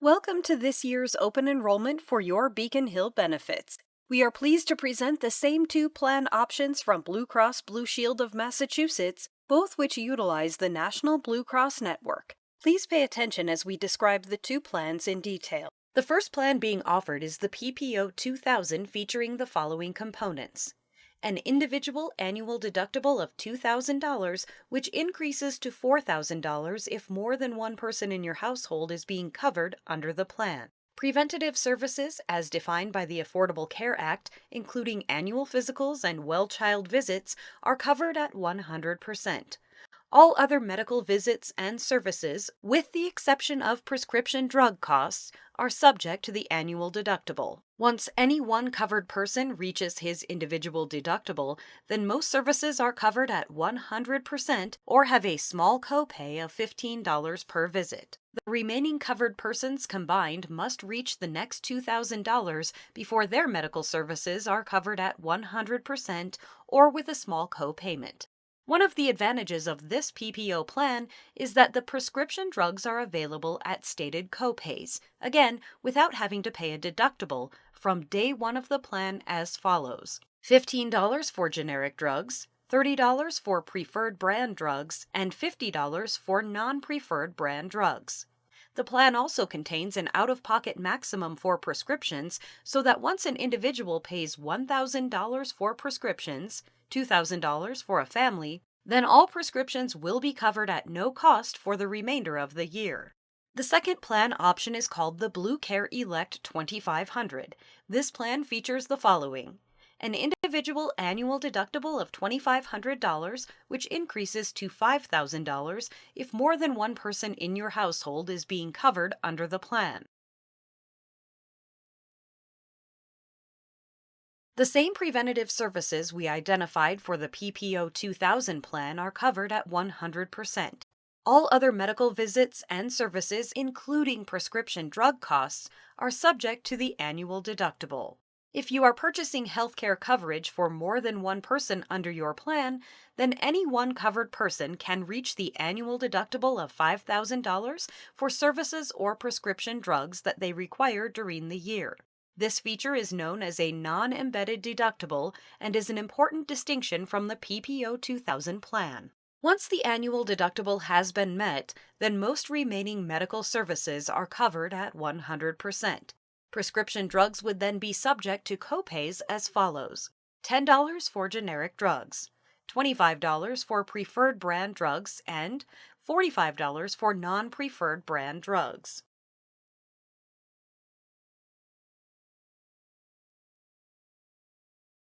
Welcome to this year's open enrollment for your Beacon Hill benefits. We are pleased to present the same two plan options from Blue Cross Blue Shield of Massachusetts, both which utilize the National Blue Cross Network. Please pay attention as we describe the two plans in detail. The first plan being offered is the PPO 2000, featuring the following components: an individual annual deductible of $2,000, which increases to $4,000 if more than one person in your household is being covered under the plan. Preventative services, as defined by the Affordable Care Act, including annual physicals and well child visits, are covered at 100%. All other medical visits and services, with the exception of prescription drug costs, are subject to the annual deductible. Once any one covered person reaches his individual deductible, then most services are covered at 100% or have a small copay of $15 per visit. The remaining covered persons combined must reach the next $2,000 before their medical services are covered at 100% or with a small copayment. One of the advantages of this PPO plan is that the prescription drugs are available at stated copays, again, without having to pay a deductible, from day one of the plan as follows: $15 for generic drugs, $30 for preferred brand drugs, and $50 for non-preferred brand drugs. The plan also contains an out-of-pocket maximum for prescriptions, so that once an individual pays $1,000 for prescriptions, $2,000 for a family, then all prescriptions will be covered at no cost for the remainder of the year. The second plan option is called the Blue Care Elect 2500. This plan features the following: an individual annual deductible of $2,500, which increases to $5,000 if more than one person in your household is being covered under the plan. The same preventative services we identified for the PPO 2000 plan are covered at 100%. All other medical visits and services, including prescription drug costs, are subject to the annual deductible. If you are purchasing healthcare coverage for more than one person under your plan, then any one covered person can reach the annual deductible of $5,000 for services or prescription drugs that they require during the year. This feature is known as a non-embedded deductible and is an important distinction from the PPO 2000 plan. Once the annual deductible has been met, then most remaining medical services are covered at 100%. Prescription drugs would then be subject to copays as follows: $10 for generic drugs, $25 for preferred brand drugs, and $45 for non-preferred brand drugs.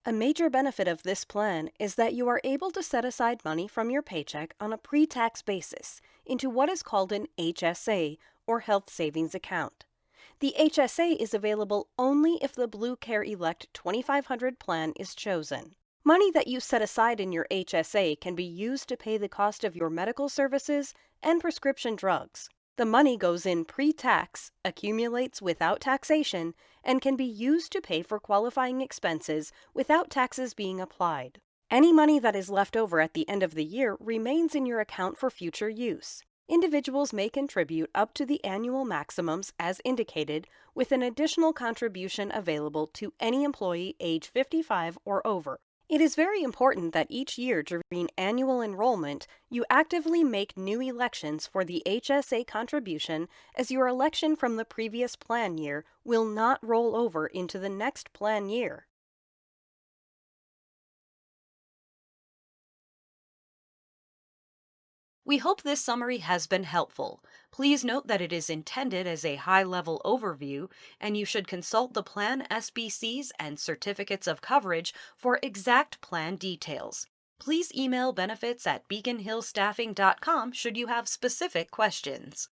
A major benefit of this plan is that you are able to set aside money from your paycheck on a pre-tax basis into what is called an HSA, or Health Savings Account. The HSA is available only if the Blue Care Elect 2500 plan is chosen. Money that you set aside in your HSA can be used to pay the cost of your medical services and prescription drugs. The money goes in pre-tax, accumulates without taxation, and can be used to pay for qualifying expenses without taxes being applied. Any money that is left over at the end of the year remains in your account for future use. Individuals may contribute up to the annual maximums as indicated, with an additional contribution available to any employee age 55 or over. It is very important that each year during annual enrollment, you actively make new elections for the HSA contribution, as your election from the previous plan year will not roll over into the next plan year. We hope this summary has been helpful. Please note that it is intended as a high-level overview, and you should consult the plan SBCs and certificates of coverage for exact plan details. Please email benefits@beaconhillstaffing.com should you have specific questions.